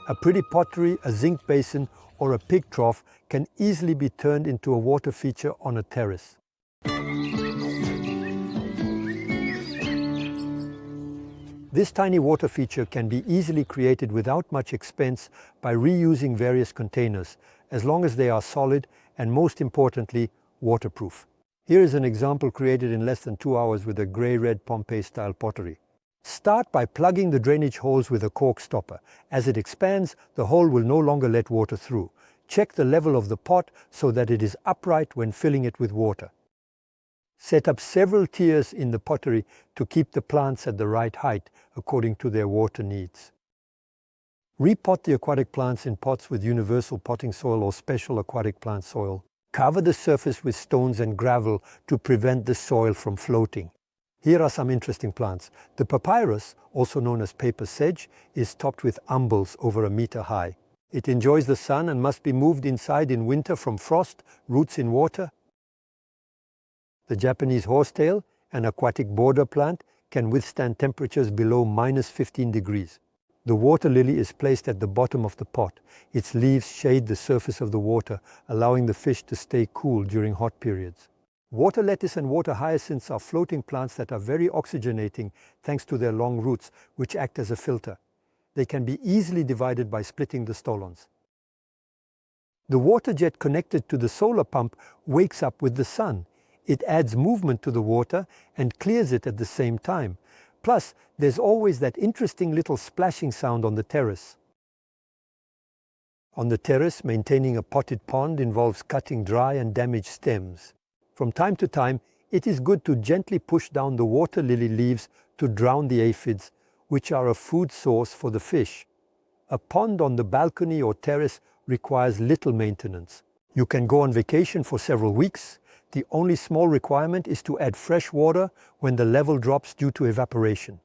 A pretty pottery, a zinc basin, or a pig trough can easily be turned into a water feature on a terrace. This tiny water feature can be easily created without much expense by reusing various containers, as long as they are solid and, most importantly, waterproof. Here is an example created in less than 2 hours with a grey-red Pompeii-style pottery. Start by plugging the drainage holes with a cork stopper. As it expands, the hole will no longer let water through. Check the level of the pot so that it is upright when filling it with water. Set up several tiers in the pottery to keep the plants at the right height according to their water needs. Repot the aquatic plants in pots with universal potting soil or special aquatic plant soil. Cover the surface with stones and gravel to prevent the soil from floating. Here are some interesting plants. The papyrus, also known as paper sedge, is topped with umbels over 1 meter high. It enjoys the sun and must be moved inside in winter from frost, roots in water. The Japanese horsetail, an aquatic border plant, can withstand temperatures below -15 degrees. The water lily is placed at the bottom of the pot. Its leaves shade the surface of the water, allowing the fish to stay cool during hot periods. Water lettuce and water hyacinths are floating plants that are very oxygenating thanks to their long roots, which act as a filter. They can be easily divided by splitting the stolons. The water jet connected to the solar pump wakes up with the sun. It adds movement to the water and clears it at the same time. Plus, there's always that interesting little splashing sound on the terrace. On the terrace, maintaining a potted pond involves cutting dry and damaged stems. From time to time, it is good to gently push down the water lily leaves to drown the aphids, which are a food source for the fish. A pond on the balcony or terrace requires little maintenance. You can go on vacation for several weeks. The only small requirement is to add fresh water when the level drops due to evaporation.